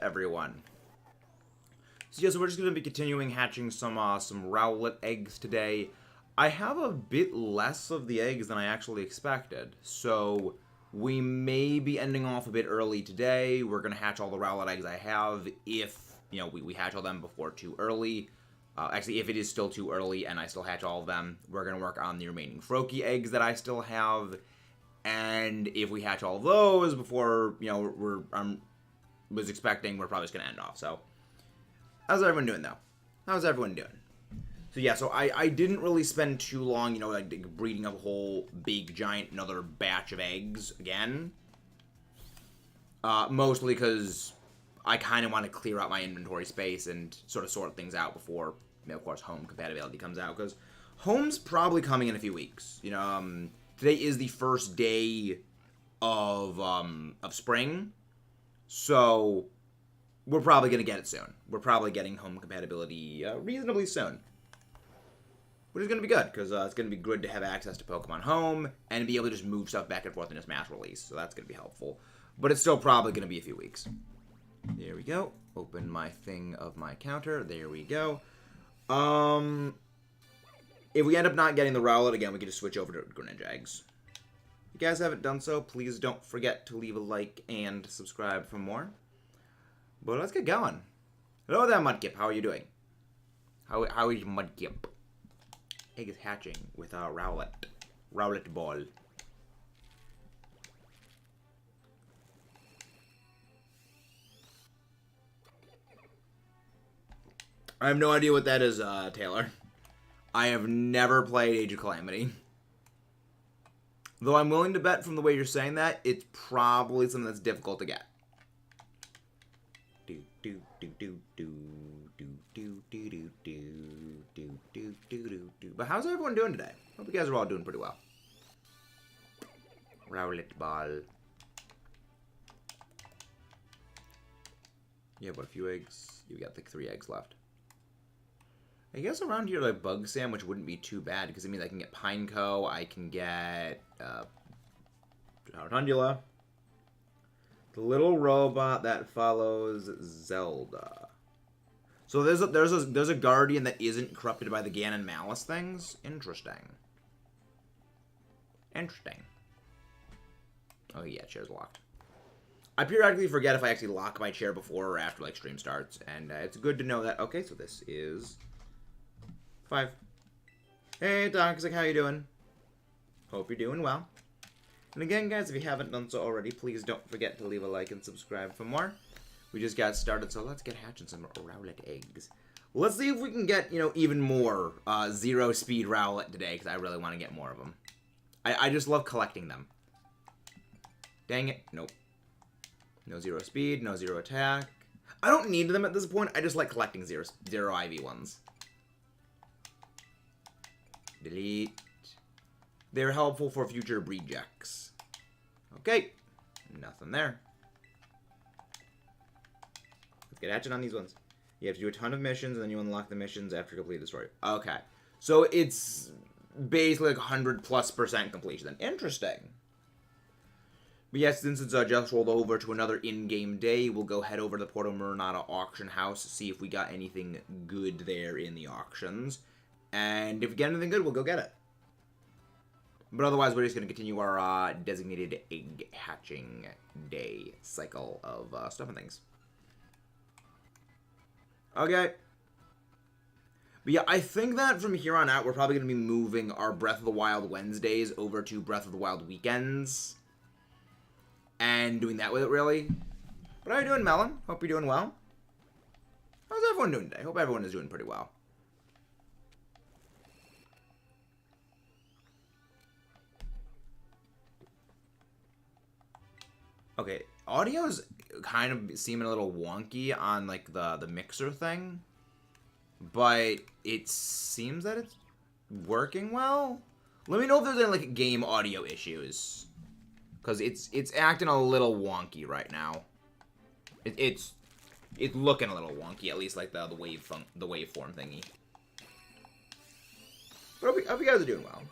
everyone? So yeah, so we're just gonna be continuing hatching some Rowlet eggs today. I have a bit less of the eggs than I actually expected, so we may be ending off a bit early today. We're gonna hatch all the Rowlet eggs I have if we hatch all them before too early. Actually, if it is still too early and I still hatch all of them, we're gonna work on the remaining Froakie eggs that I still have. And if we hatch all of those before was expecting, we're probably just gonna end off. So, how's everyone doing though? How's everyone doing? So yeah, so I didn't really spend too long, like breeding up a whole big giant another batch of eggs again. Mostly because I kind of want to clear out my inventory space and sort of sort things out before, of course, home compatibility comes out. Because home's probably coming in a few weeks. Today is the first day of spring, so we're probably gonna get it soon. We're probably getting home compatibility reasonably soon. Which is going to be good, because it's going to be good to have access to Pokemon Home, and be able to just move stuff back and forth in this mass release, so that's going to be helpful. But it's still probably going to be a few weeks. There we go. Open my thing of my counter. There we go. If we end up not getting the Rowlet again, we can just switch over to Greninja eggs. If you guys haven't done so, please don't forget to leave a like and subscribe for more. But let's get going. Hello there, Mudkip. How are you doing? How is Mudkip? Egg is hatching with our Rowlet ball. I have no idea what that is, Taylor. I have never played Age of Calamity. Though I'm willing to bet from the way you're saying that, it's probably something that's difficult to get. But how's everyone doing today? Hope you guys are all doing pretty well. Rowlet ball. Yeah, but a few eggs. You got like 3 eggs left. I guess around here, like Bug Sandwich wouldn't be too bad because it means I can get Pineco, I can get Rotundula, the little robot that follows Zelda. So there's a Guardian that isn't corrupted by the Ganon Malice things. Interesting. Interesting. Oh yeah, chair's locked. I periodically forget if I actually lock my chair before or after like stream starts, and it's good to know that. Okay, so this is 5. Hey, Toxic, how you doing? Hope you're doing well. And again, guys, if you haven't done so already, please don't forget to leave a like and subscribe for more. We just got started, so let's get hatching some Rowlet eggs. Let's see if we can get, even more 0-speed Rowlet today, because I really want to get more of them. I just love collecting them. Dang it. Nope. No 0 speed, no 0 attack. I don't need them at this point. I just like collecting 0 IV ones. Delete. They're helpful for future rejects. Okay. Nothing there. Let's get hatching on these ones. You have to do a ton of missions, and then you unlock the missions after you complete the story. Okay. So it's basically like 100+% completion then. Interesting. But yes, since it's just rolled over to another in-game day, we'll go head over to the Porto Muranata auction house, see if we got anything good there in the auctions. And if we get anything good, we'll go get it. But otherwise, we're just going to continue our designated egg hatching day cycle of stuff and things. Okay. But yeah, I think that from here on out, we're probably going to be moving our Breath of the Wild Wednesdays over to Breath of the Wild weekends. And doing that with it, really. But how are you doing, Melon? Hope you're doing well. How's everyone doing today? Hope everyone is doing pretty well. Okay, audio's kind of seeming a little wonky on, like, the mixer thing. But it seems that it's working well. Let me know if there's any, like, game audio issues. Because it's acting a little wonky right now. It's looking a little wonky, at least like the waveform thingy. But I hope you guys are doing well.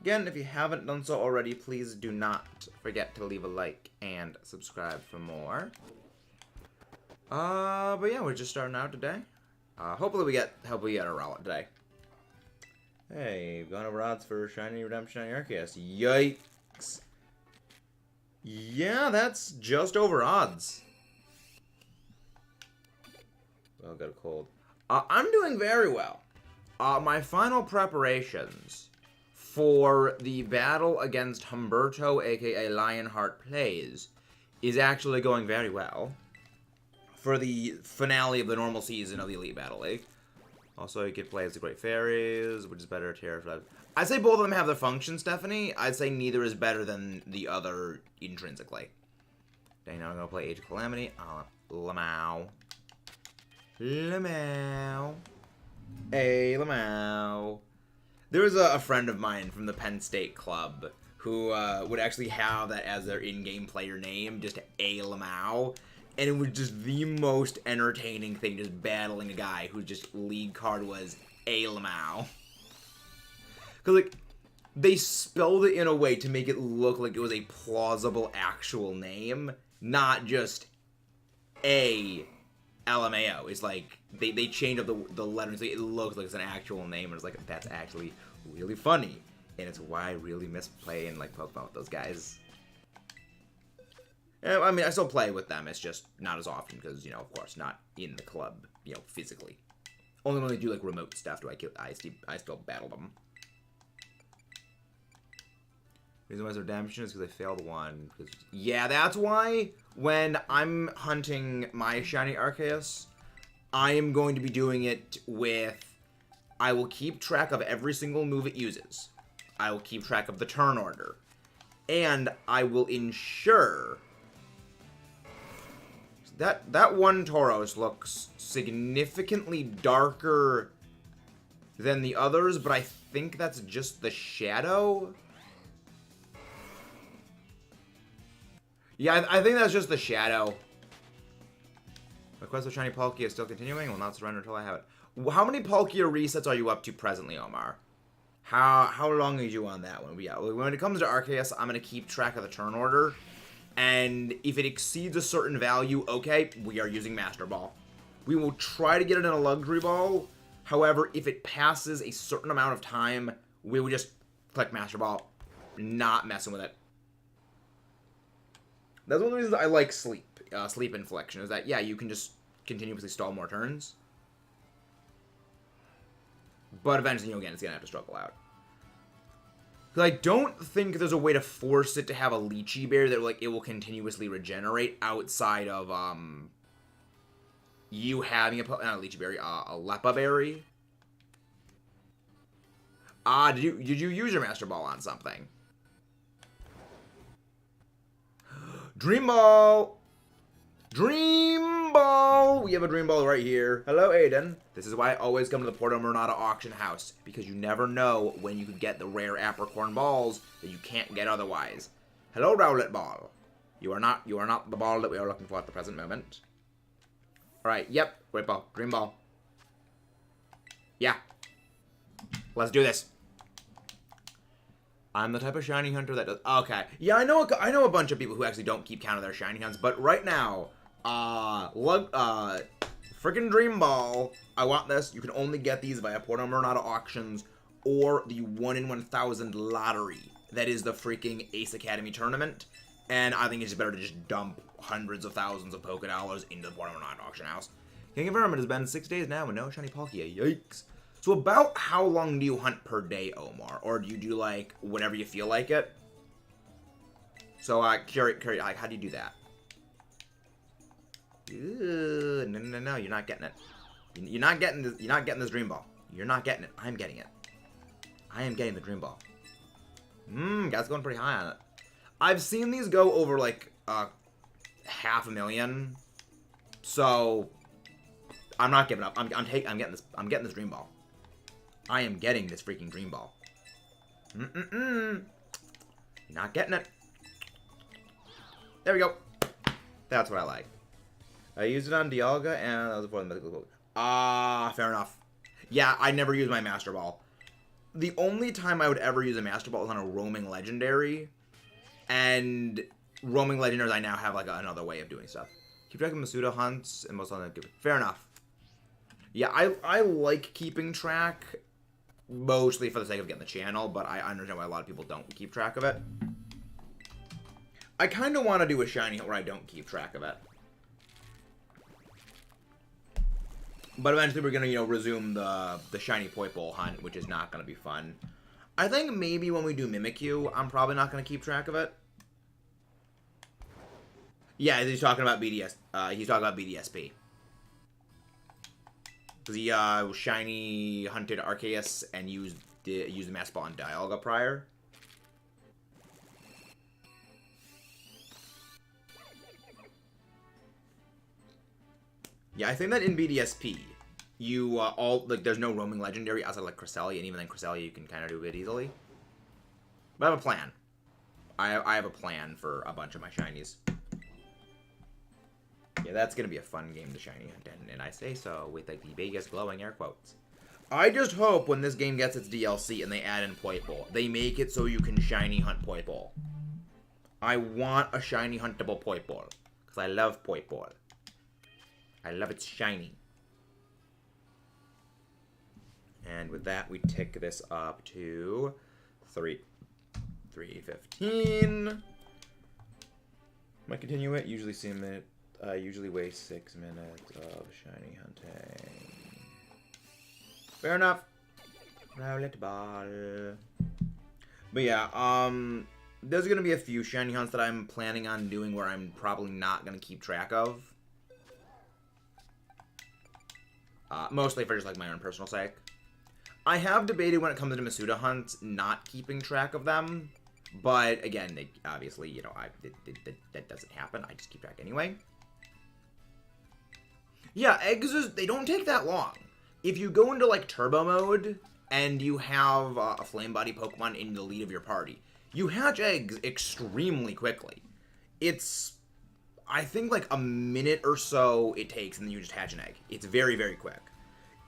Again, if you haven't done so already, please do not forget to leave a like and subscribe for more. But yeah, we're just starting out today. Hopefully we get a Rowlet today. Hey, gone over odds for Shiny Redemption on Arceus. Yikes. Yeah, that's just over odds. Well, got a cold. I'm doing very well. My final preparations for the battle against Humberto, aka Lionheart Plays, is actually going very well. For the finale of the normal season of the Elite Battle League. Also, you could play as the Great Fairies, which is better Terraflag. I'd say both of them have their functions, Stephanie. I'd say neither is better than the other intrinsically. Dang, now I'm gonna play Age of Calamity. Lamau. Lamau. Hey, Lamau. There was a friend of mine from the Penn State Club who would actually have that as their in-game player name, just A. Lamau. And it was just the most entertaining thing, just battling a guy whose just league card was A. Lamau. Because, like, they spelled it in a way to make it look like it was a plausible actual name, not just A. LMAO. It's like, they changed up the letters, so it looks like it's an actual name, and it's like, that's actually really funny. And it's why I really miss playing, like, Pokemon with those guys. I mean, I still play with them, it's just not as often, because, you know, of course, not in the club, you know, physically. Only when they do, like, remote stuff do I still battle them. Reason why it's redemption is because I failed one. Yeah, that's why when I'm hunting my Shiny Arceus, I am going to be doing it with... I will keep track of every single move it uses. I will keep track of the turn order. And I will ensure... That one Tauros looks significantly darker than the others, but I think that's just the shadow. Yeah, I think that's just the shadow. My quest for Shiny Palkia is still continuing. Will not surrender until I have it. How many Palkia resets are you up to presently, Omar? How long are you on that one? Yeah, when it comes to Arceus, I'm going to keep track of the turn order. And if it exceeds a certain value, okay, we are using Master Ball. We will try to get it in a Luxury Ball. However, if it passes a certain amount of time, we will just click Master Ball. Not messing with it. That's one of the reasons I like Sleep. Sleep Infliction is that, yeah, you can just continuously stall more turns. But eventually, you know, again, it's going to have to struggle out. Because I don't think there's a way to force it to have a Lychee Berry that, like, it will continuously regenerate outside of, you having not a Lychee Berry, a Leppa Berry. Did you use your Master Ball on something? Dream Ball! Dream Ball! We have a Dream Ball right here. Hello, Aiden. This is why I always come to the Porto Murnata auction house, because you never know when you could get the rare Apricorn balls that you can't get otherwise. Hello, Rowlet Ball. You are not the ball that we are looking for at the present moment. Alright, yep, great ball. Dream Ball. Yeah. Let's do this. I'm the type of shiny hunter that does... Okay. Yeah, I know a bunch of people who actually don't keep count of their shiny hunts, but right now, freaking Dream Ball, I want this. You can only get these via Porto Murnata auctions or the 1 in 1,000 lottery. That is the freaking Ace Academy tournament, and I think it's just better to just dump hundreds of thousands of Poké Dollars into the Porto Murnata auction house. Can confirm it has been 6 days now with no shiny Palkia. Yikes. So about how long do you hunt per day, Omar? Or do you do, like, whenever you feel like it? So, Curry, like, how do you do that? No, you're not getting it. You're not getting this Dream Ball. You're not getting it. I'm getting it. I am getting the Dream Ball. Guys going pretty high on it. I've seen these go over, like, 500,000. So, I'm not giving up. I'm getting this Dream Ball. I am getting this freaking Dream Ball. Not getting it. There we go. That's what I like. I used it on Dialga, and that was before the mythical quote. Fair enough. Yeah, I never use my Master Ball. The only time I would ever use a Master Ball is on a roaming legendary. And roaming legendaries, I now have, like, another way of doing stuff. Keep track of Masuda hunts and most on the given. Fair enough. Yeah, I like keeping track, mostly for the sake of getting the channel, but I understand why a lot of people don't keep track of it. I kind of want to do a shiny hunt where I don't keep track of it. But eventually we're going to, resume the shiny Poipole hunt, which is not going to be fun. I think maybe when we do Mimikyu, I'm probably not going to keep track of it. Yeah, he's talking about BDS. He's talking about BDSP. Because he shiny hunted Arceus and used the Master Ball on Dialga prior. Yeah, I think that in BDSP, you there's no roaming legendary outside like Cresselia, and even then Cresselia you can kind of do it easily. But I have a plan. I have a plan for a bunch of my shinies. Yeah, that's gonna be a fun game to shiny hunt, and I say so with like the biggest glowing air quotes. I just hope when this game gets its DLC and they add in Poipole, they make it so you can shiny hunt Poipole. I want a shiny huntable Poipole because I love Poipole. I love its shiny. And with that, we tick this up to 3:15. Might continue it. Usually see a minute. Usually waste 6 minutes of shiny hunting. Fair enough. Rowlet ball. But yeah, there's gonna be a few shiny hunts that I'm planning on doing where I'm probably not gonna keep track of. Mostly for just like my own personal sake. I have debated when it comes to Masuda hunts not keeping track of them, but again, obviously, that doesn't happen. I just keep track anyway. Yeah, eggs they don't take that long. If you go into like turbo mode and you have a flame body Pokemon in the lead of your party, you hatch eggs extremely quickly. It's, I think, like a minute or so it takes, and then you just hatch an egg. It's very, very quick.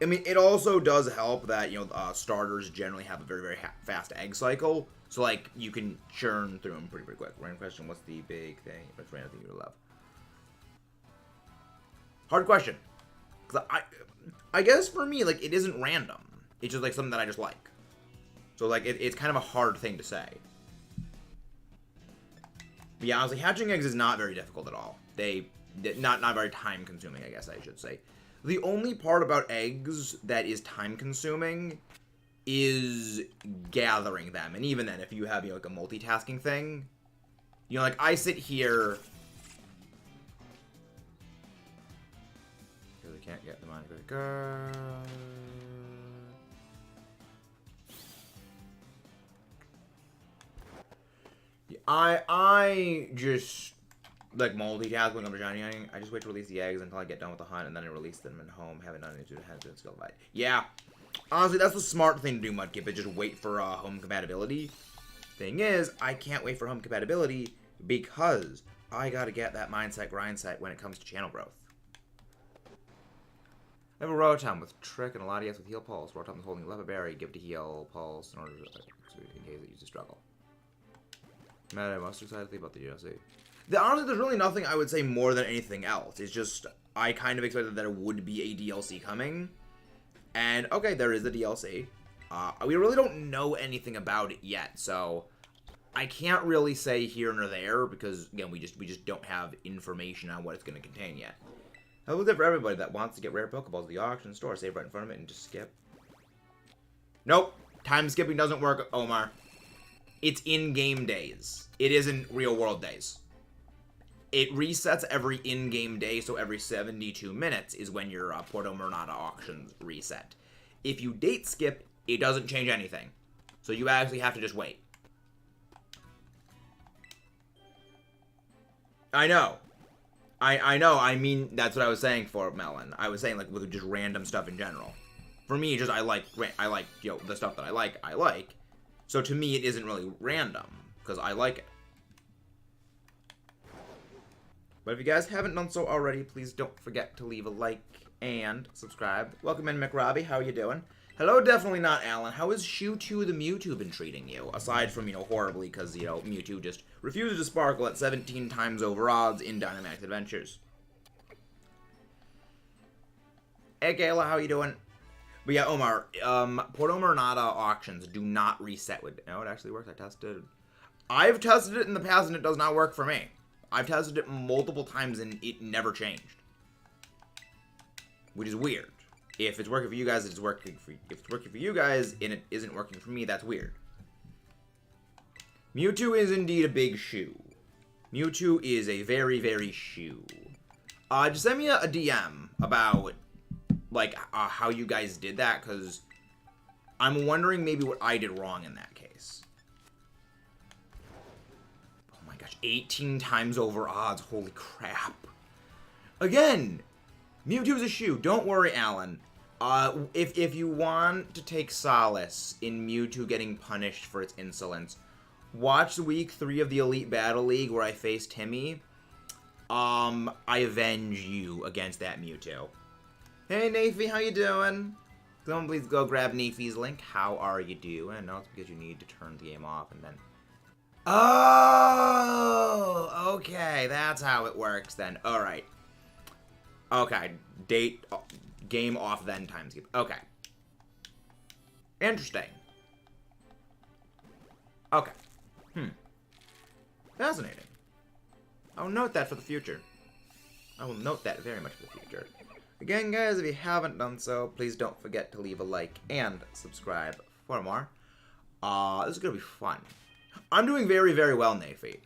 I mean, it also does help that, starters generally have a very, very fast egg cycle. So, like, you can churn through them pretty quick. Random question, what's the big thing? What's random thing you love? Hard question. Because I guess for me, like, it isn't random. It's just, like, something that I just like. So, like, it's kind of a hard thing to say. But yeah, honestly, hatching eggs is not very difficult at all. Not very time-consuming, I guess I should say. The only part about eggs that is time-consuming is gathering them. And even then, if you have, like a multitasking thing, like, I sit here... Really can't get the mind of the girl. I just... like multitask when I'm shiny hunting. I just wait to release the eggs until I get done with the hunt, and then I release them at home, having done it to the head of skill fight. Yeah, honestly, that's the smart thing to do, Mudkip, is just wait for home compatibility. Thing is, I can't wait for home compatibility because I gotta get that mindset grind set when it comes to channel growth. I have a Rotom with Trick and a Latias with Heal Pulse. Rotom is holding Leopard Berry, give it to Heal Pulse in order to, in case it uses Struggle. Man, I'm most excited about the DLC. Honestly, there's really nothing I would say more than anything else. It's just, I kind of expected that there would be a DLC coming. And, okay, there is a DLC. We really don't know anything about it yet, so I can't really say here nor there, because, again, we just don't have information on what it's going to contain yet. Hello there for everybody that wants to get rare Pokeballs at the auction store. Save right in front of it and just skip. Nope. Time skipping doesn't work, Omar. It's in-game days. It isn't real-world days. It resets every in-game day, so every 72 minutes is when your Porto Murnata auctions reset. If you date skip, it doesn't change anything. So you actually have to just wait. I know. I know. I mean, that's what I was saying for Melon. I was saying, like, with just random stuff in general. For me, just I like the stuff that I like. So to me, it isn't really random, because I like it. But if you guys haven't done so already, please don't forget to leave a like and subscribe. Welcome in, McRobbie. How are you doing? Hello, definitely not Alan. How has Mewtwo the Mewtwo been treating you? Aside from, horribly, because, Mewtwo just refuses to sparkle at 17 times over odds in Dynamax Adventures. Hey, Kayla, how you doing? But yeah, Omar, Port Omarnata auctions do not reset with... No, it actually works. I've tested it in the past, and it does not work for me. I've tested it multiple times, and it never changed. Which is weird. If it's working for you guys, it's working for... If it's working for you guys, and it isn't working for me, that's weird. Mewtwo is indeed a big shoe. Mewtwo is a very, very shoe. Just send me a DM about... like, how you guys did that, because I'm wondering maybe what I did wrong in that case. Oh my gosh, 18 times over odds, holy crap. Again, Mewtwo's a shoe, don't worry, Alan. If you want to take solace in Mewtwo getting punished for its insolence, watch week 3 of the Elite Battle League where I faced Timmy. I avenge you against that Mewtwo. Hey, Nafy, how you doing? Someone please go grab Nafy's link. How are you doing? No, it's because you need to turn the game off and then... Oh! Okay, that's how it works then. Alright. Okay, game off then time skip. Okay. Interesting. Okay. Fascinating. I'll note that for the future. I will note that very much for the future. Again, guys, if you haven't done so, please don't forget to leave a like and subscribe for more. This is going to be fun. I'm doing very, very well, Nafy.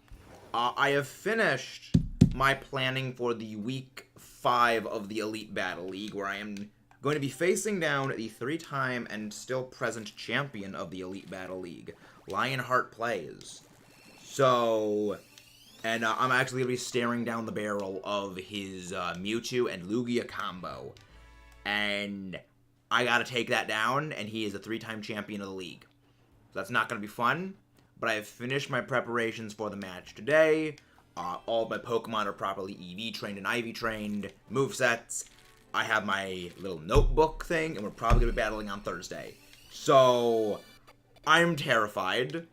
I have finished my planning for the week 5 of the Elite Battle League, where I am going to be facing down the 3-time and still present champion of the Elite Battle League, Lionheart Plays. So... And I'm actually going to be staring down the barrel of his Mewtwo and Lugia combo. And I got to take that down, and he is a 3-time champion of the league. So that's not going to be fun, but I have finished my preparations for the match today. All my Pokemon are properly EV trained and IV trained, movesets. I have my little notebook thing, and we're probably going to be battling on Thursday. So I'm terrified,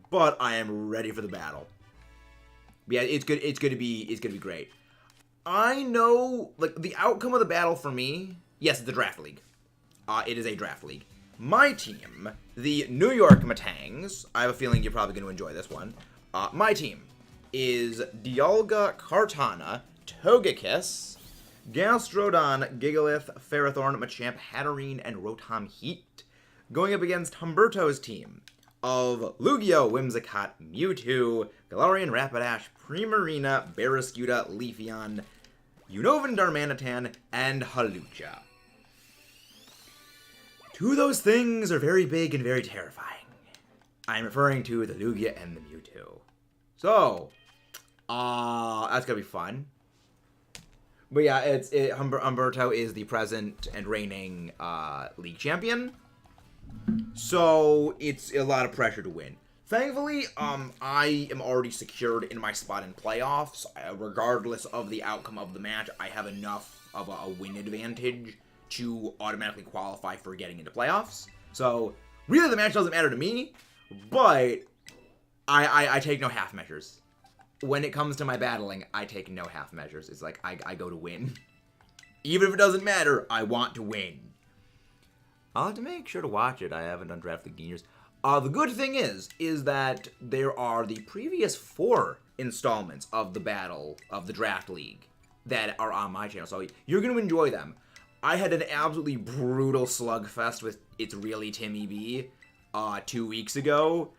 but I am ready for the battle. Yeah, it's good. It's gonna be great. I know, like, the outcome of the battle for me. Yes, it's a draft league. It is a draft league. My team, the New York Matangs. I have a feeling you're probably going to enjoy this one. My team is Dialga, Kartana, Togekiss, Gastrodon, Gigalith, Ferrothorn, Machamp, Hatterene, and Rotom Heat, going up against Humberto's team of Lugia, Whimsicott, Mewtwo, Galarian Rapidash, Primarina, Barraskewda, Leafeon, Unova Darmanitan, and Hawlucha. 2 of those things are very big and very terrifying. I'm referring to the Lugia and the Mewtwo. So, that's gonna be fun. But yeah, Humberto is the present and reigning league champion. So, it's a lot of pressure to win. Thankfully, I am already secured in my spot in playoffs. Regardless of the outcome of the match, I have enough of a win advantage to automatically qualify for getting into playoffs. So, really the match doesn't matter to me, but I take no half measures. When it comes to my battling, I take no half measures. It's like, I go to win. Even if it doesn't matter, I want to win. I'll have to make sure to watch it. I haven't done Draft League in years. The good thing is that there are the previous 4 installments of the battle of the Draft League that are on my channel, so you're going to enjoy them. I had an absolutely brutal slugfest with It's Really Timmy B 2 weeks ago,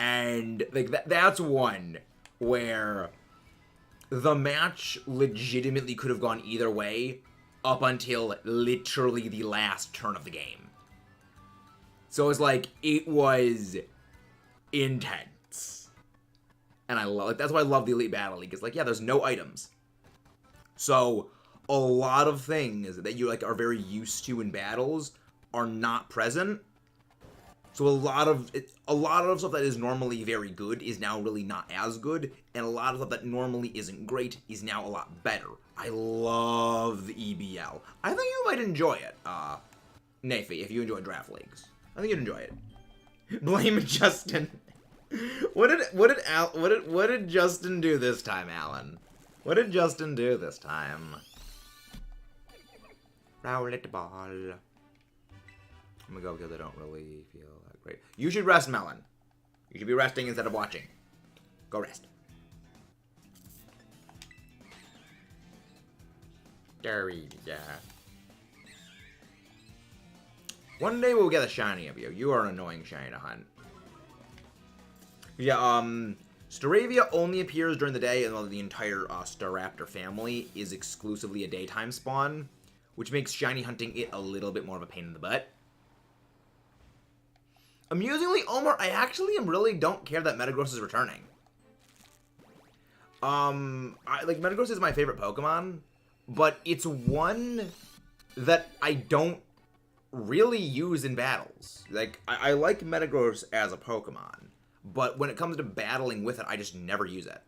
and like that's one where the match legitimately could have gone either way up until literally the last turn of the game. So it's like, it was intense. And I love, like, that's why I love the Elite Battle League. It's like, yeah, there's no items. So a lot of things that you like are very used to in battles are not present. So a lot of stuff that is normally very good is now really not as good, and a lot of stuff that normally isn't great is now a lot better. I love the EBL. I think you might enjoy it, Nafy, if you enjoy draft leagues. I think you'd enjoy it. Blame Justin. What did Justin do this time, Alan? What did Justin do this time? Rowlet ball. I'm gonna go because I don't really feel that great. You should rest, Melon. You should be resting instead of watching. Go rest. Yeah. One day we'll get a shiny of you. You are an annoying shiny to hunt. Yeah, Staravia only appears during the day, and the entire Staraptor family is exclusively a daytime spawn, which makes shiny hunting it a little bit more of a pain in the butt. Amusingly, Omar, I actually really don't care that Metagross is returning. Metagross is my favorite Pokemon, but it's one that I don't really use in battles. Like, I like Metagross as a Pokemon, but when it comes to battling with it, I just never use it.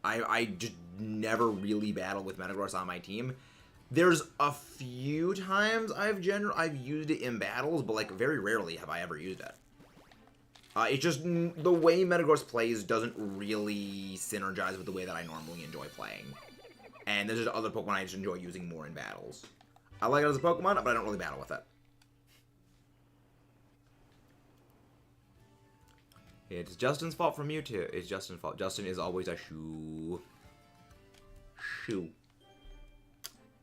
I just never really battle with Metagross on my team. There's a few times I've used it in battles, but like very rarely have I ever used it. It's just the way Metagross plays doesn't really synergize with the way that I normally enjoy playing. And there's just other Pokemon I just enjoy using more in battles. I like it as a Pokemon, but I don't really battle with it. It's Justin's fault for Mewtwo. It's Justin's fault. Justin is always a shoo. Shoo.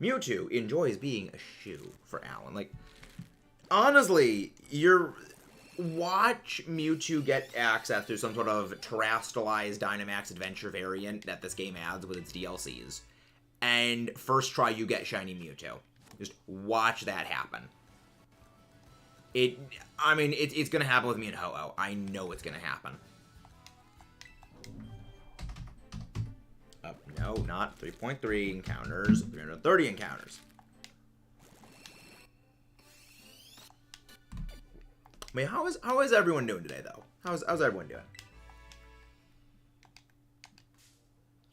Mewtwo enjoys being a shoo for Alan. Like, honestly, watch Mewtwo get access to some sort of terrestrialized Dynamax Adventure variant that this game adds with its DLCs. And first try you get shiny Mewtwo. Just watch that happen. It's gonna happen with me and Ho-Oh. I know it's gonna happen. No, not 3.3 encounters. 330 encounters. Wait, how is everyone doing today, though? How's everyone doing?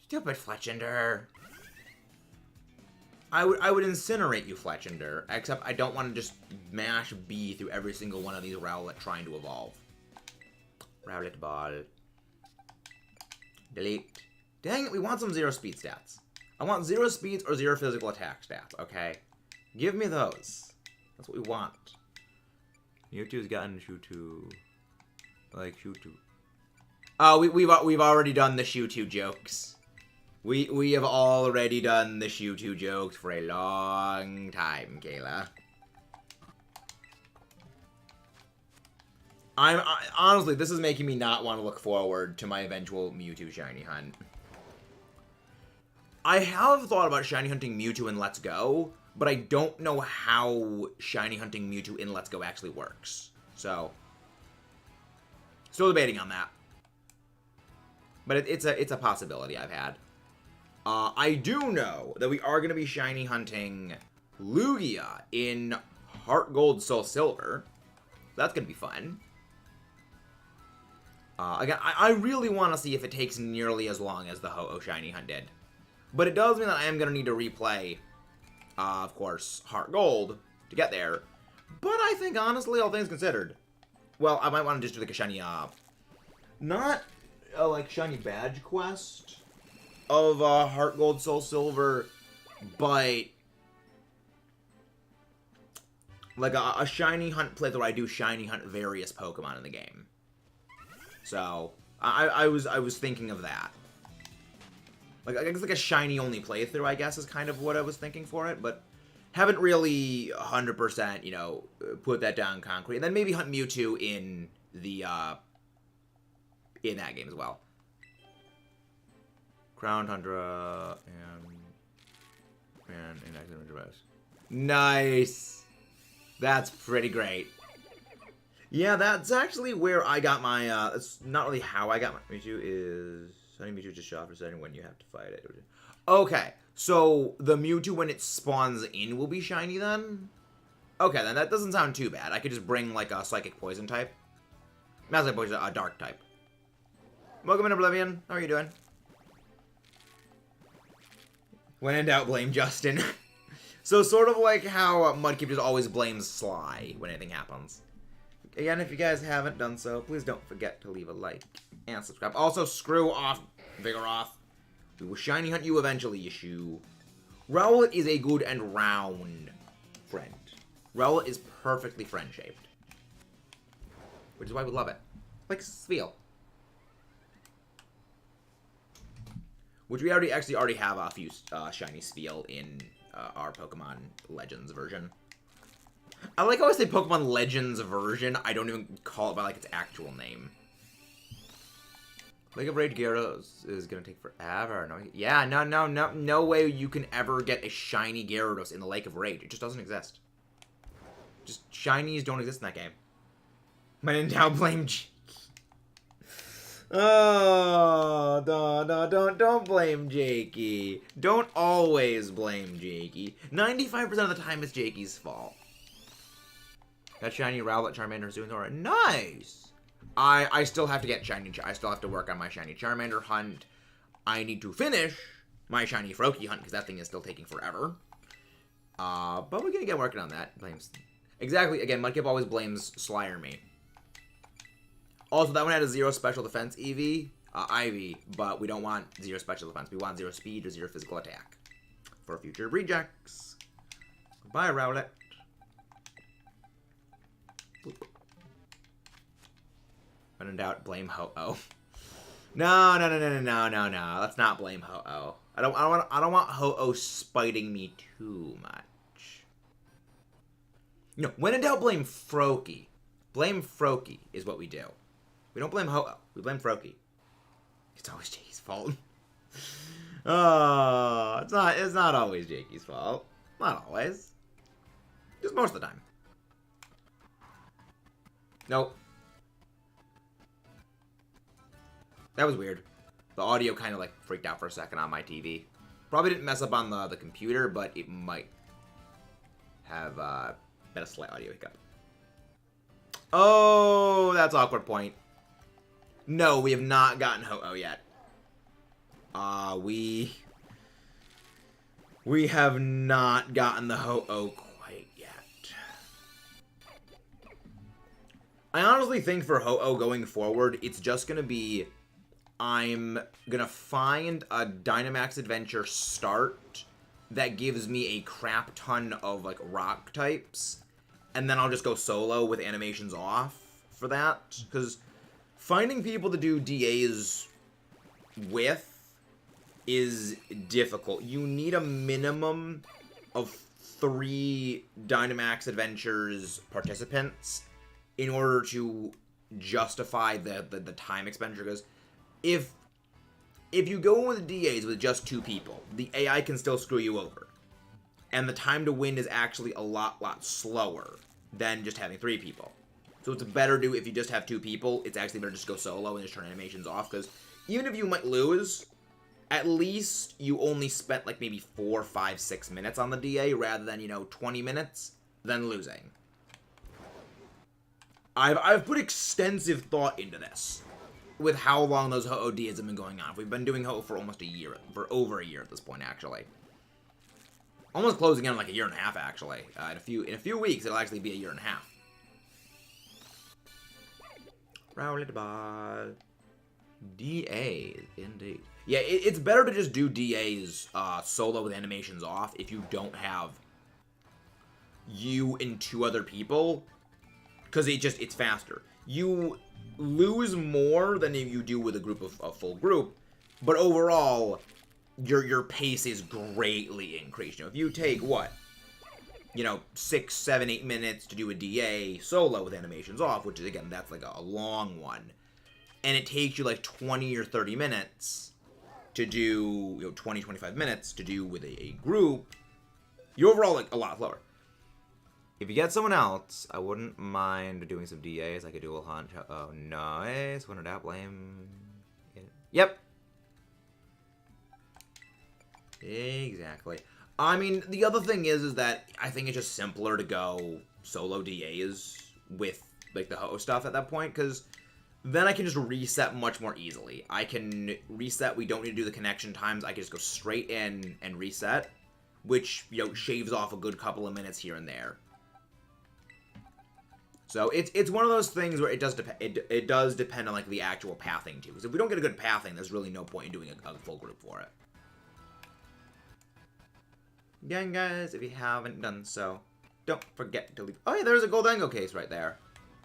Stupid Fletchinder. I would incinerate you, Fletchinder, except I don't want to just mash B through every single one of these Rowlet trying to evolve. Rowlet ball. Delete. Dang it, we want some 0 speed stats. I want 0 speeds or 0 physical attack stats, okay? Give me those. That's what we want. Mewtwo's gotten Shoo-Two. Like Shoo-Two. Oh, we've already done the Shoo-Two jokes. We have already done the Shoo-Two jokes for a long time, Kayla. Honestly, this is making me not want to look forward to my eventual Mewtwo shiny hunt. I have thought about shiny hunting Mewtwo in Let's Go, but I don't know how shiny hunting Mewtwo in Let's Go actually works. So, still debating on that. But it's a possibility I've had. I do know that we are going to be shiny hunting Lugia in Heart Gold, Soul Silver. That's going to be fun. Again, I really want to see if it takes nearly as long as the Ho-Oh shiny hunt did. But it does mean that I am going to need to replay, of course, Heart Gold to get there. But I think, honestly, all things considered, well, I might want to just do like a shiny, not a like shiny badge quest of Heart Gold, Soul Silver, but like a shiny hunt playthrough where I do shiny hunt various Pokemon in the game. So I was thinking of that. Like, I guess like a shiny only playthrough, I guess, is kind of what I was thinking for it, but haven't really 100%, you know, put that down concrete. And then maybe hunt Mewtwo in the in that game as well. Crown Tundra and Accident Reverse. Nice. That's pretty great. Yeah, that's actually where I got my, that's not really how I got my Mewtwo is, Sunny Mewtwo just shot for setting when you have to fight it. Okay, so the Mewtwo when it spawns in will be shiny then? Okay, then that doesn't sound too bad. I could just bring like a Psychic Poison type. Not Psychic Poison, a Dark type. Welcome in, Oblivion. How are you doing? When in doubt, blame Justin. So sort of like how Mudkip just always blames Sly when anything happens. Again, if you guys haven't done so, please don't forget to leave a like and subscribe. Also, screw off, Vigoroth. We will shiny hunt you eventually, Yeshu. Rowlet is a good and round friend. Rowlet is perfectly friend-shaped. Which is why we love it. Like Spheal. Which we actually already have a few shiny Spheal in our Pokemon Legends version. I like how I say Pokemon Legends version. I don't even call it by like its actual name. Lake of Rage Gyarados is gonna take forever. No, yeah, no way you can ever get a shiny Gyarados in the Lake of Rage. It just doesn't exist. Just shinies don't exist in that game. When in doubt, blame Jakey. Oh, don't blame Jakey. Don't always blame Jakey. 95% of the time, it's Jakey's fault. Got shiny Rowlet, Charmander, Zoothor. Nice. I still have to get shiny. I still have to work on my shiny Charmander hunt. I need to finish my shiny Froakie hunt because that thing is still taking forever. But we're gonna get working on that. Blames exactly again. Mudkip always blames Slayer me. Also, that one had a 0 special defense IV, IV, but we don't want 0 special defense. We want 0 speed or 0 physical attack for future rejects. Goodbye, Rowlet. Boop. When in doubt, blame Ho-Oh. No. Let's not blame Ho-Oh. I don't want Ho-Oh spiting me too much. No, when in doubt, blame Froakie. Blame Froakie is what we do. We don't blame Ho-Oh. We blame Froakie. It's always Jakey's fault. Oh, it's not always Jakey's fault. Not always. Just most of the time. Nope. That was weird. The audio kind of like freaked out for a second on my TV. Probably didn't mess up on the computer, but it might have been a slight audio hiccup. Oh, that's awkward point. No, we have not gotten Ho-Oh yet. We have not gotten the Ho-Oh quite yet. I honestly think for Ho-Oh going forward, it's just going to be... I'm gonna find a Dynamax Adventure start that gives me a crap ton of, like, rock types. And then I'll just go solo with animations off for that. Because finding people to do DAs with is difficult. You need a minimum of 3 Dynamax Adventures participants in order to justify the time expenditure. Because if you go with DAs with just 2 people, the AI can still screw you over. And the time to win is actually a lot slower than just having 3 people. So it's better to, if you just have 2 people, it's actually better just go solo and just turn animations off. Because even if you might lose, at least you only spent like maybe 4, 5, 6 minutes on the DA rather than, 20 minutes, then losing. I've put extensive thought into this. With how long those Ho-Oh DAs have been going on. We've been doing Ho-Oh for almost a year. For over a year at this point, actually. Almost closing in on like a year and a half, actually. In a few weeks, it'll actually be a year and a half. Rowlet ball. DAs, indeed. Yeah, it's better to just do DAs solo with animations off if you don't have you and 2 other people. Because it's faster. You lose more than if you do with a full group, but overall your pace is greatly increased. If you take 6, 7, 8 minutes to do a DA solo with animations off, which is again that's like a long one, and it takes you like 20 or 30 minutes to do 20, 25 minutes to do with a group, you're overall like a lot slower. If you get someone else, I wouldn't mind doing some DAs. I could do a hunt. Oh, nice. When in doubt, blame. Yep. Exactly. I mean, the other thing is that I think it's just simpler to go solo DAs with, like, the Ho-Oh stuff at that point, because then I can just reset much more easily. I can reset. We don't need to do the connection times. I can just go straight in and reset, which, shaves off a good couple of minutes here and there. So it's one of those things where it does depend on like the actual pathing too. Because if we don't get a good pathing, there's really no point in doing a full group for it. Again, guys, if you haven't done so, don't forget to leave. Oh, yeah, there's a Goldango case right there.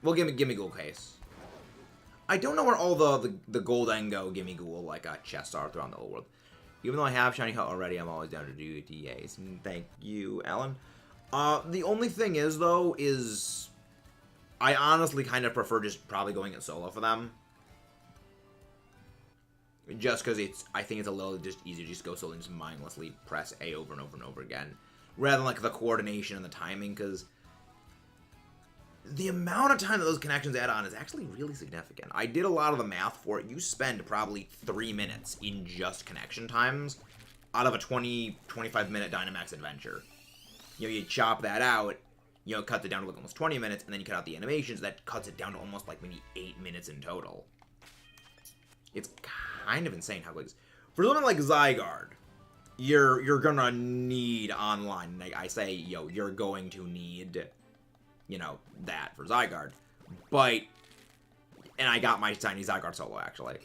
Well, gimme gold case. I don't know where all the Goldango gimme ghoul like chests are throughout the whole world. Even though I have shiny hut already, I'm always down to do DAs. Thank you, Alan. The only thing is though is I honestly kind of prefer just probably going it solo for them. Just because I think it's a little just easier to just go solo and just mindlessly press A over and over and over again. Rather than like the coordination and the timing, because the amount of time that those connections add on is actually really significant. I did a lot of the math for it. You spend probably 3 minutes in just connection times out of a 20-25 minute Dynamax adventure. You know, you chop that out, you know, cut it down to like almost 20 minutes, and then you cut out the animations, that cuts it down to almost like maybe 8 minutes in total. It's kind of insane how quick it is. For something like Zygarde, you're gonna need online. Like I say, yo, you're going to need, you know, that for Zygarde. But, and I got my tiny Zygarde solo, actually.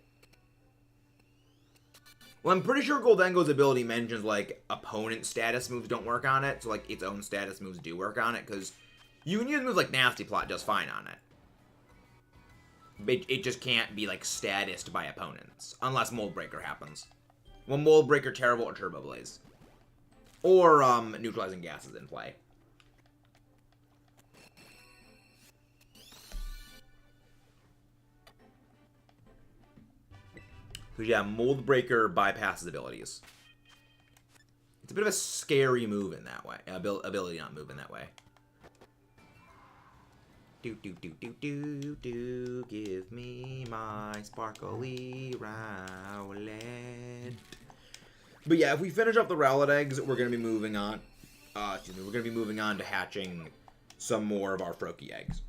Well, I'm pretty sure Goldango's ability mentions, like, opponent status moves don't work on it. So, like, its own status moves do work on it. Because you can use moves like Nasty Plot just fine on it. But it just can't be, like, statused by opponents. Unless Mold Breaker happens. Well, Mold Breaker, Terrible, or Turbo Blaze. Or, Neutralizing Gas is in play. Because, yeah, Mold Breaker bypasses abilities. It's a bit of a scary move in that way. Ability, not move in that way. Do, give me my sparkly Rowlet. But yeah, if we finish up the Rowlet eggs, we're going to be moving on. We're going to be moving on to hatching some more of our Froakie eggs.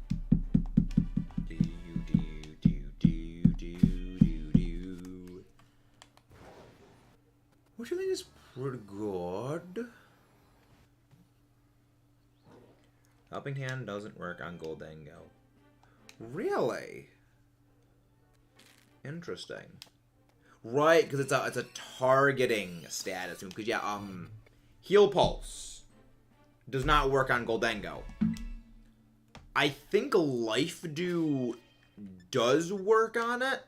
Which I think is pretty good. Helping Hand doesn't work on Goldango. Really? Interesting. Right, because it's a targeting status. Because yeah, Heal Pulse does not work on Goldango. I think Life Dew does work on it.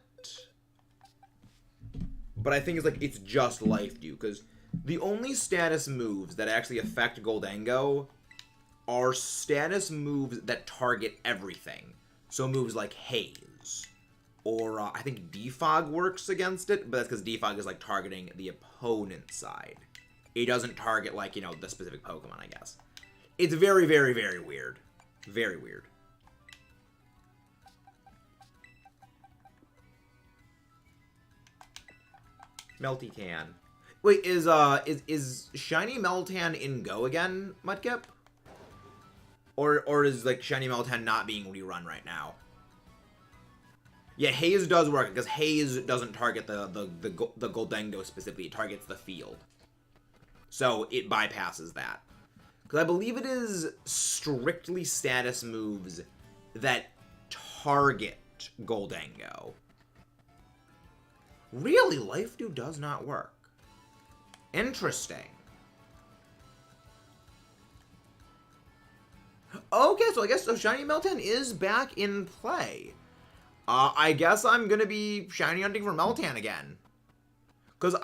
But I think it's just Life Dew, because the only status moves that actually affect Goldango are status moves that target everything. So moves like Haze, or I think Defog works against it, but that's because Defog is like targeting the opponent's side. It doesn't target like, you know, the specific Pokemon, I guess. It's very, very, very weird. Very weird. Melty-Tan. Wait, is Shiny Meltan in Go again, Mudkip? Or is, like, Shiny Meltan not being rerun right now? Yeah, Haze does work, because Haze doesn't target the Goldango specifically. It targets the field. So, it bypasses that. Because I believe it is strictly status moves that target Goldango. Really? Life Dew does not work. Interesting. Okay, so I guess Shiny Meltan is back in play. I guess I'm gonna be shiny hunting for Meltan again. Because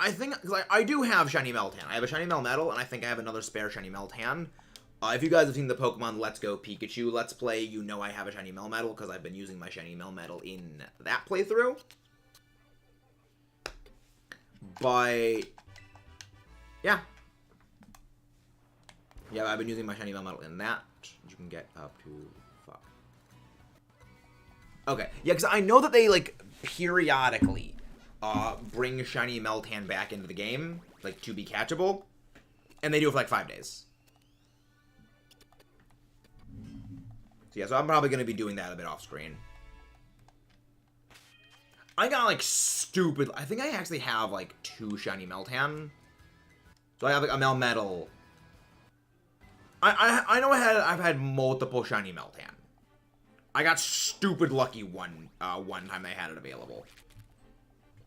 I do have Shiny Meltan. I have a Shiny Melmetal, and I think I have another spare Shiny Meltan. If you guys have seen the Pokemon Let's Go Pikachu Let's Play, you know I have a Shiny Melmetal, because I've been using my Shiny Melmetal in that playthrough. But yeah. Yeah, I've been using my Shiny Melmetal in that. You can get up to... Fuck. Okay. Yeah, because I know that they, like, periodically bring Shiny Meltan back into the game, like, to be catchable. And they do it for, like, 5 days. So, yeah, so I'm probably going to be doing that a bit off screen. I got, like, stupid... I think I actually have, like, 2 Shiny Meltan. So I have, like, a Melmetal... I know I've had multiple Shiny Meltan. I got stupid lucky one time I had it available.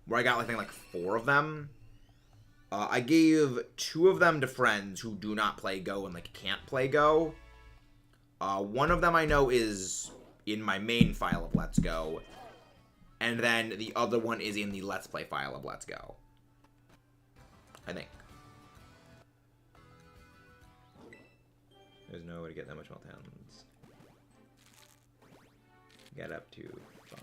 Where I got, I think, like 4 of them. I gave 2 of them to friends who do not play Go and, like, can't play Go. One of them I know is in my main file of Let's Go. And then the other one is in the Let's Play file of Let's Go. I think. There's no way to get that much meltdowns. Get up to 5.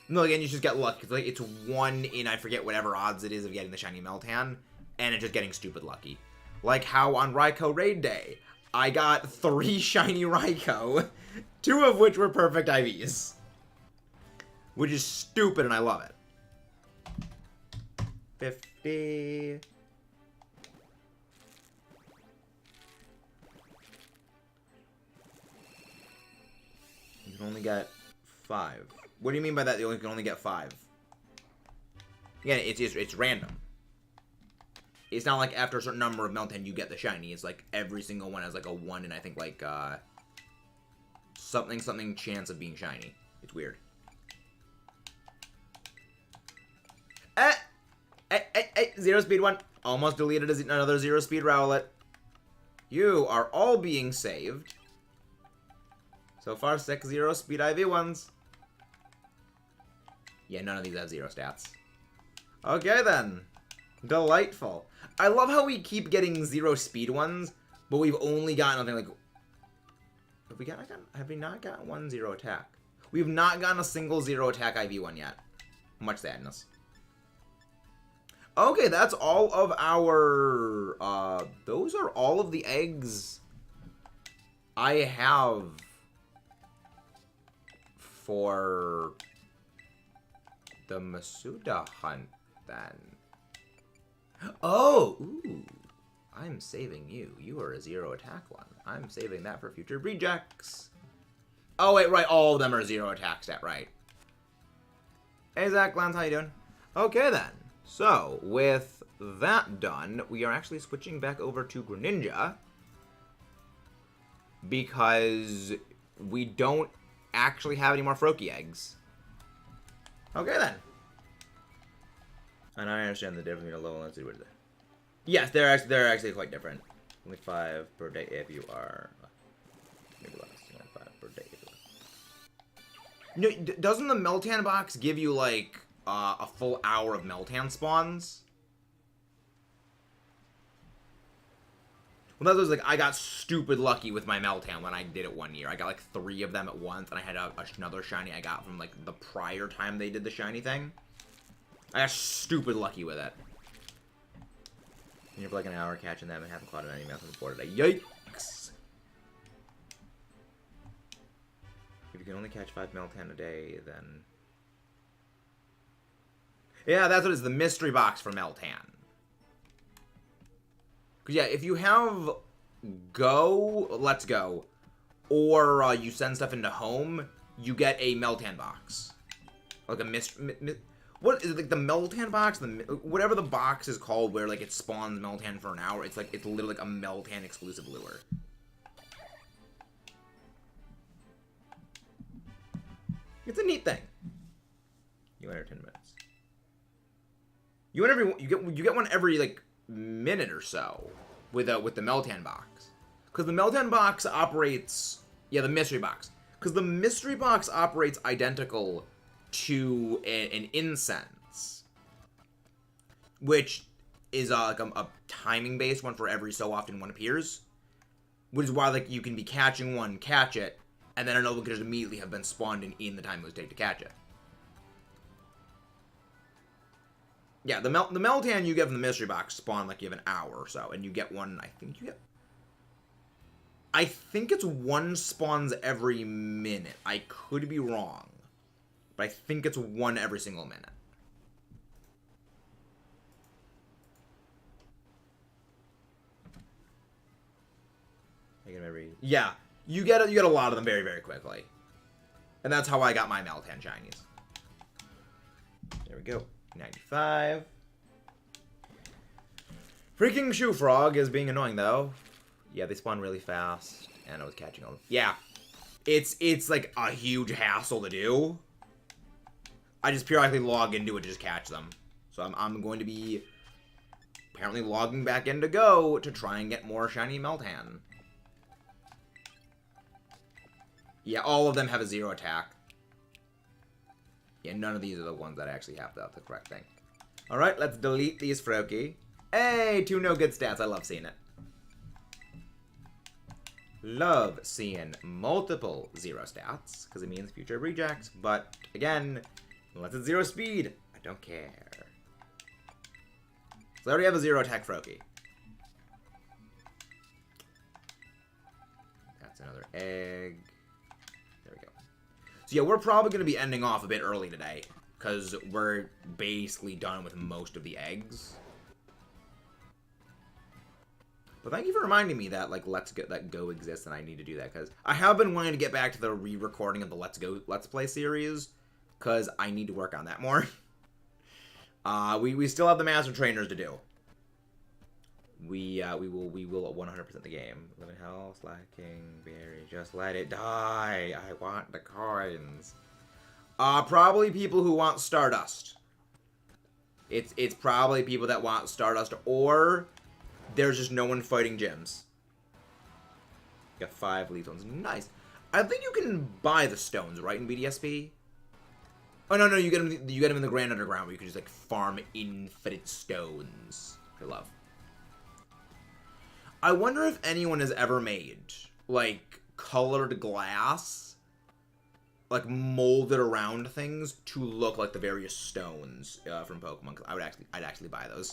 No, again, you just get lucky. Like, it's 1 in, I forget whatever odds it is of getting the shiny Meltan, and it's just getting stupid lucky. Like how on Raikou Raid Day, I got 3 shiny Raikou, 2 of which were perfect IVs. Which is stupid, and I love it. 50. You can only get 5. What do you mean by that? You can only get 5. Again, it's random. It's not like after a certain number of Meltan you get the shiny. It's like every single one has like a 1 and I think like something chance of being shiny. It's weird. Zero speed 1. Almost deleted as another 0 speed Rowlet. You are all being saved. So far, 6 0 speed IV ones. Yeah, none of these have 0 stats. Okay, then. Delightful. I love how we keep getting 0 speed ones, but we've only gotten nothing like... Have we not gotten 1 0 attack? We've not gotten a single 0 attack IV one yet. Much sadness. Okay, that's all of our... those are all of the eggs I have for the Masuda hunt, then. Oh! Ooh. I'm saving you. You are a 0 attack one. I'm saving that for future rejects. Oh, wait, right. All of them are 0 attack stat, right. Hey, Zach Glance, how you doing? Okay, then. So, with that done, we are actually switching back over to Greninja. Because we don't actually have any more Froakie eggs. Okay, then. And I understand the difference between a low and a Decidueye. Yes, they're actually quite different. Only 5 per day if you are... maybe less. Only 5 per day if you are... No, doesn't the Meltan box give you, like... a full hour of Meltan spawns? Well, that was like, I got stupid lucky with my Meltan when I did it one year. I got like 3 of them at once, and I had another shiny I got from like the prior time they did the shiny thing. I got stupid lucky with it. And you're for like an hour catching them and haven't caught any Meltan before today. Yikes! If you can only catch 5 Meltan a day, then... yeah, that's what it is, the mystery box for Meltan. Because, yeah, if you have Go, Let's Go, or you send stuff into Home, you get a Meltan box. Like a what is it, like the Meltan box? Whatever the box is called where, like, it spawns Meltan for an hour. It's like, it's literally like a Meltan exclusive lure. It's a neat thing. You enter 10 minutes. You get one every like minute or so with the Meltan box, because the Meltan box operates, yeah, the mystery box, because the mystery box operates identical to an incense, which is like a timing based one for every so often one appears, which is why like you can be catching one, catch it, and then another one could just immediately have been spawned in the time it would take to catch it. Yeah, the Meltan you get from the mystery box spawn like you have an hour or so, and you get one. I think it's 1 spawns every minute. I could be wrong, but I think it's 1 every single minute. I get every. Yeah, you get a lot of them very, very quickly, and that's how I got my Meltan shinies. There we go. 95. Freaking Shoe Frog is being annoying, though. Yeah, they spawn really fast, and I was catching them. Yeah, it's like a huge hassle to do. I just periodically log into it to just catch them. So I'm going to be apparently logging back in to Go to try and get more shiny Meltan. Yeah, all of them have a 0 attack. Yeah, none of these are the ones that actually have the correct thing. Alright, let's delete these Froakie. Hey, 2 no good stats. I love seeing it. Love seeing multiple 0 stats, because it means future rejects. But, again, unless it's 0 speed, I don't care. So I already have a 0 attack Froakie. That's another egg. There we go. So yeah, we're probably going to be ending off a bit early today, because we're basically done with most of the eggs. But thank you for reminding me that, like, that Go exists, and I need to do that, because I have been wanting to get back to the re-recording of the Let's Play series, because I need to work on that more. We still have the Master Trainers to do. We will 100% the game. Living hell, slacking, berry, just let it die. I want the coins. Probably people who want Stardust. It's probably people that want Stardust, or there's just no one fighting gyms. Got 5 leaf stones. Nice. I think you can buy the stones, right, in BDSP? Oh, no, you get them in the Grand Underground, where you can just, like, farm infinite stones. I love. I wonder if anyone has ever made, like, colored glass, like, molded around things to look like the various stones from Pokemon. Cause I'd actually buy thally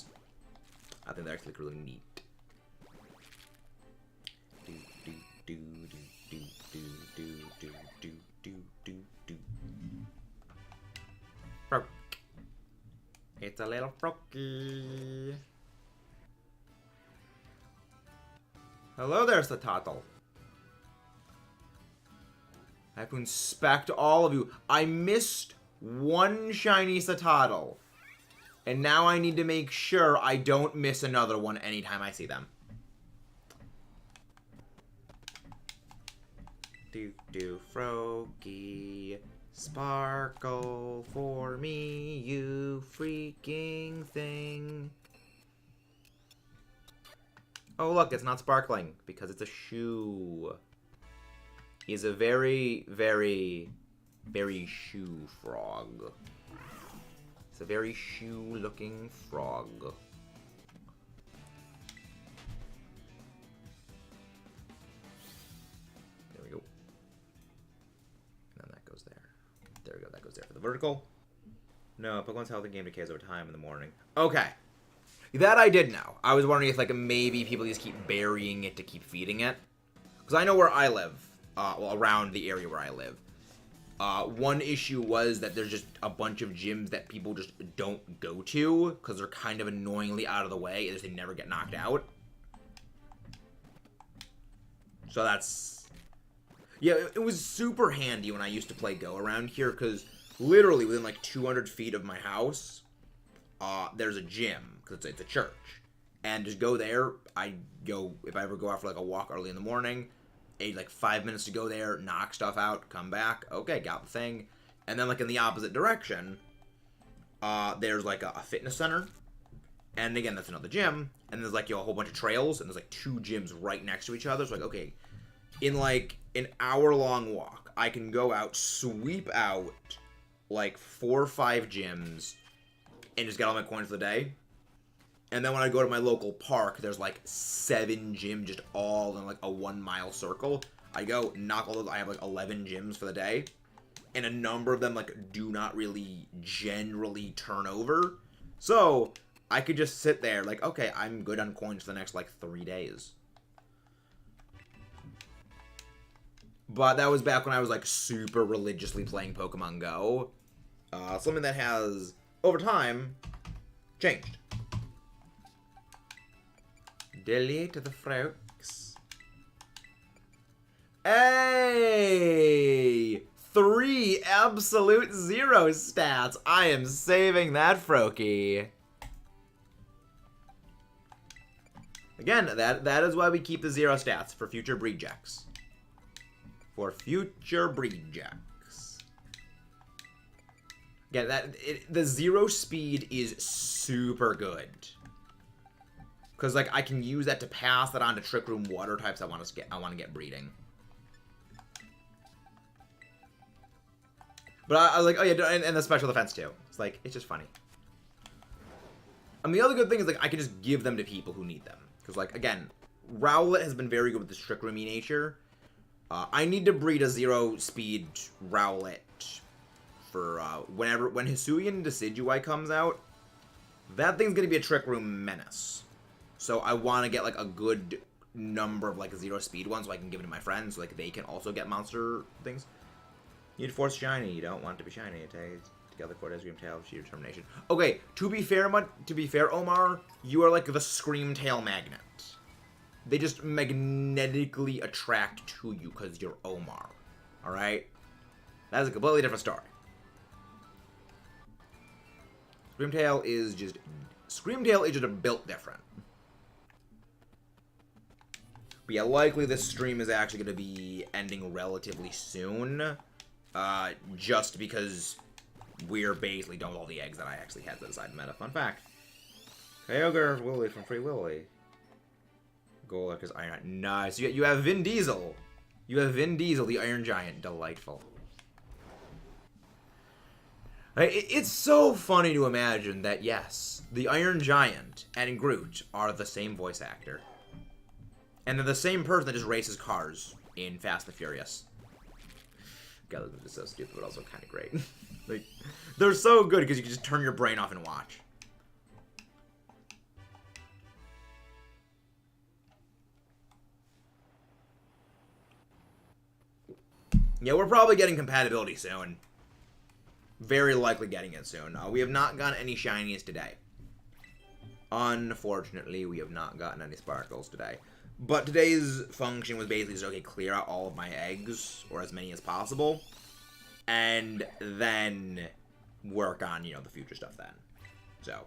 I think they're actually really neat. Froak. It's a little Froakie. Hello there, Satotl. I have to inspect all of you. I missed one shiny Satotl. And now I need to make sure I don't miss another one anytime I see them. Froakie. Sparkle for me, you freaking thing. Oh, look, it's not sparkling because it's a shoe. He's a very, very, very shoe frog. It's a very shoe-looking frog. There we go. And then that goes there. There we go, that goes there for the vertical. No, Pokemon's health and game decays over time in the morning. Okay. That I did know. I was wondering if, like, maybe people just keep burying it to keep feeding it. Because I know where I live. Well, around the area where I live. One issue was that there's just a bunch of gyms that people just don't go to because they're kind of annoyingly out of the way as they never get knocked out. So that's... Yeah, it was super handy when I used to play Go around here because literally within like 200 feet of my house, there's a gym because it's a church. And just go there. I go, if I ever go out for like a walk early in the morning, like 5 minutes to go there, knock stuff out, come back. Okay, got the thing. And then, like, in the opposite direction, there's, like, a fitness center. And, again, that's another gym. And there's, like, a whole bunch of trails. And there's, like, 2 gyms right next to each other. So, like, okay, in, like, an hour-long walk, I can go out, sweep out, like, 4 or 5 gyms, and just get all my coins for the day. And then when I go to my local park, there's like 7 gyms just all in like a 1-mile circle. I go, knock all those, I have like 11 gyms for the day. And a number of them like do not really generally turn over. So I could just sit there like, okay, I'm good on coins for the next like 3 days. But that was back when I was like super religiously playing Pokemon Go. Something that has, over time, changed. Delete the Froaks. Hey! 3 absolute 0 stats. I am saving that Froakie. Again, that is why we keep the 0 stats for future breed checks. For future breed checks. Again, the 0 speed is super good. Because, like, I can use that to pass that on to Trick Room water types I want to get breeding. But I was like, oh yeah, and the special defense too. It's like, it's just funny. And the other good thing is, like, I can just give them to people who need them. Because, like, again, Rowlet has been very good with this Trick Roomy nature. I need to breed a 0 speed Rowlet for when Hisuian Decidueye comes out. That thing's gonna be a Trick Room menace. So I want to get like a good number of like 0 speed ones so I can give it to my friends so like they can also get monster things. You need to force shiny. You don't want it to be shiny. It takes together Cortez, Screamtail, sheer determination. Okay, to be fair, Omar, you are like the Screamtail magnet. They just magnetically attract to you because you're Omar. Alright? That is a completely different story. Screamtail is just built different. But yeah, likely this stream is actually going to be ending relatively soon. Just because we're basically done with all the eggs that I actually had to decide meta. Fun fact. Kyogre Willy from Free Willy. Golurk is Iron. Nice. You have Vin Diesel. You have Vin Diesel, the Iron Giant. Delightful. It's so funny to imagine that, yes, the Iron Giant and Groot are the same voice actor. And they're the same person that just races cars in Fast and Furious. God, those are so stupid, but also kind of great. Like, they're so good because you can just turn your brain off and watch. Yeah, we're probably getting compatibility soon. Very likely getting it soon. We have not gotten any shinies today. Unfortunately, we have not gotten any sparkles today. But today's function was basically just, okay, clear out all of my eggs, or as many as possible, and then work on, you know, the future stuff then. So,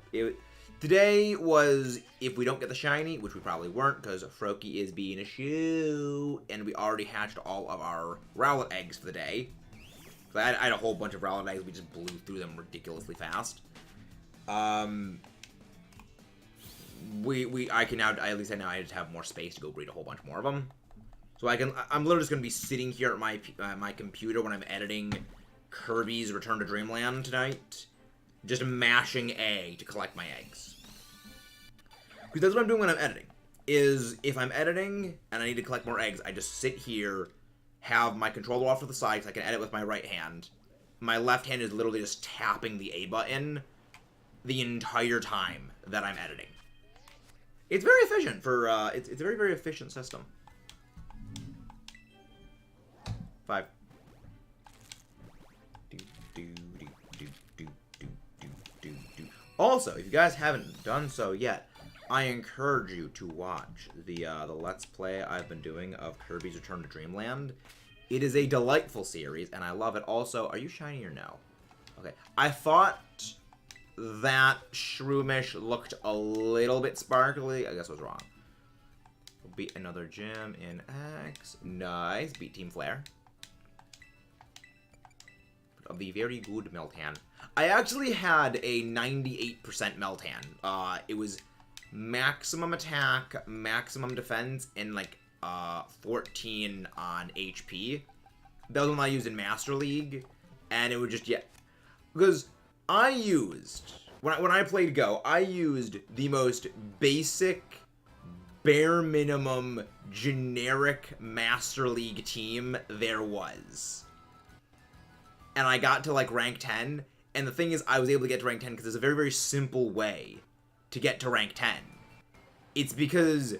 today was, if we don't get the shiny, which we probably weren't, because Froakie is being a shoo, and we already hatched all of our Rowlet eggs for the day. So I had a whole bunch of Rowlet eggs, we just blew through them ridiculously fast. I can now, at least I just have more space to go breed a whole bunch more of them. So I'm literally just going to be sitting here at my computer when I'm editing Kirby's Return to Dreamland tonight, just mashing A to collect my eggs. Because that's what I'm doing when I'm editing, is if I'm editing and I need to collect more eggs, I just sit here, have my controller off to the side so I can edit with my right hand. My left hand is literally just tapping the A button the entire time that I'm editing. It's very efficient for, it's a very, very efficient system. 5. Also, if you guys haven't done so yet, I encourage you to watch the Let's Play I've been doing of Kirby's Return to Dreamland. It is a delightful series, and I love it. Also, are you shiny or no? Okay, I thought that Shroomish looked a little bit sparkly. I guess I was wrong. We'll beat another gym in X. Nice. Beat Team Flare. Of the very good Meltan. I actually had a 98% Meltan. It was maximum attack, maximum defense, and like 14 on HP. That was one I used in Master League, and it would just, yeah. Because I used, when I played Go, I used the most basic, bare minimum, generic Master League team there was. And I got to, like, rank 10, and the thing is, I was able to get to rank 10 because there's a very, very simple way to get to rank 10. It's because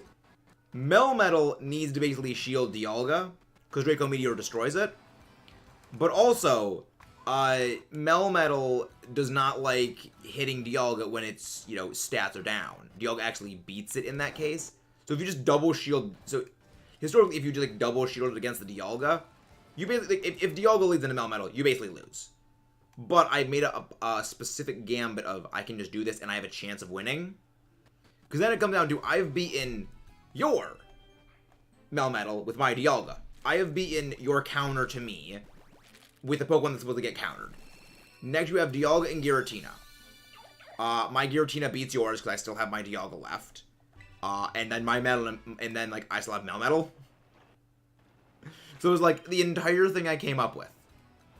Melmetal needs to basically shield Dialga, because Draco Meteor destroys it. But also, Melmetal does not like hitting Dialga when its, you know, stats are down. Dialga actually beats it in that case. So if you just double shield, so historically if you just like double shielded against the Dialga, you basically, if Dialga leads into Melmetal, you basically lose. But I made a specific gambit of I can just do this and I have a chance of winning. Because then it comes down to I've beaten your Melmetal with my Dialga. I have beaten your counter to me with a Pokemon that's supposed to get countered. Next, we have Dialga and Giratina. My Giratina beats yours because I still have my Dialga left. And then my Metal, and then, like, I still have Melmetal. So it was, like, the entire thing I came up with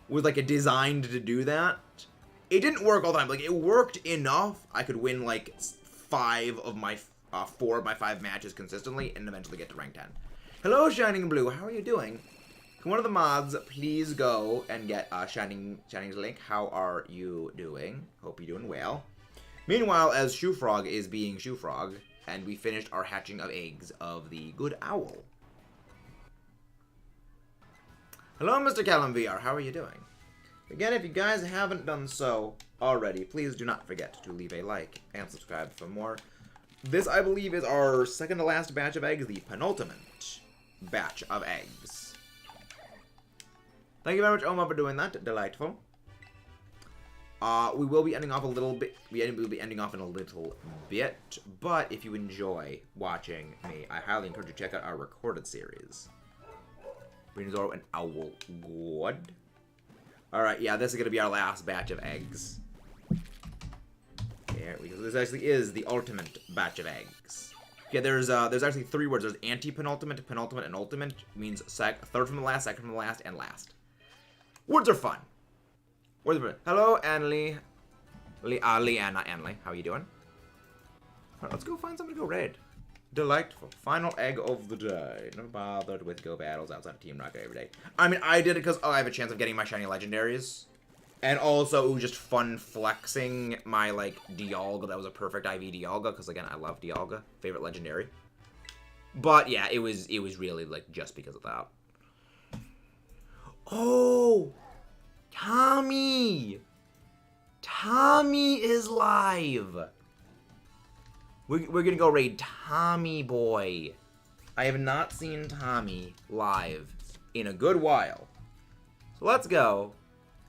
was, like, designed to do that. It didn't work all the time. Like, it worked enough. I could win, like, 4 of my 5 matches consistently and eventually get to rank 10. Hello, Shining Blue. How are you doing? Can one of the mods please go and get Shining's link? How are you doing? Hope you're doing well. Meanwhile, as Shoefrog is being Shoefrog, and we finished our hatching of eggs of the good owl. Hello, Mr. Callum VR. How are you doing? Again, if you guys haven't done so already, please do not forget to leave a like and subscribe for more. This, I believe, is our second to last batch of eggs, the penultimate batch of eggs. Thank you very much, Oma, for doing that. Delightful. We will be ending off a little bit. We will be ending off in a little bit. But if you enjoy watching me, I highly encourage you to check out our recorded series. Venusaur and Owl Good. Alright, yeah, this is going to be our last batch of eggs. There we go. This actually is the ultimate batch of eggs. Yeah, there's actually 3 words. There's anti-penultimate, penultimate, and ultimate. It means third from the last, second from the last, and last. Words are fun. Words are fun. Hello, Annalie. Leanna Annalie. How are you doing? Alright, let's go find something to go raid. Delightful. Final egg of the day. Never bothered with go battles outside of Team Rocket every day. I mean, I did it because I have a chance of getting my shiny legendaries. And also, it was just fun flexing my, like, Dialga. That was a perfect IV Dialga, because, again, I love Dialga. Favorite legendary. But, yeah, it was really, like, just because of that. Oh! Tommy! Tommy is live! We're gonna go raid Tommy Boy. I have not seen Tommy live in a good while. So let's go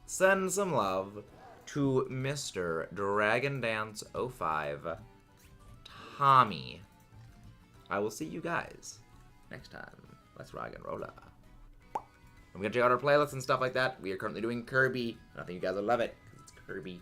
send some love to Mr. Dragon Dance 05, Tommy. I will see you guys next time. Let's rock and roll. I'm gonna check out our playlists and stuff like that. We are currently doing Kirby. I think you guys will love it, because it's Kirby.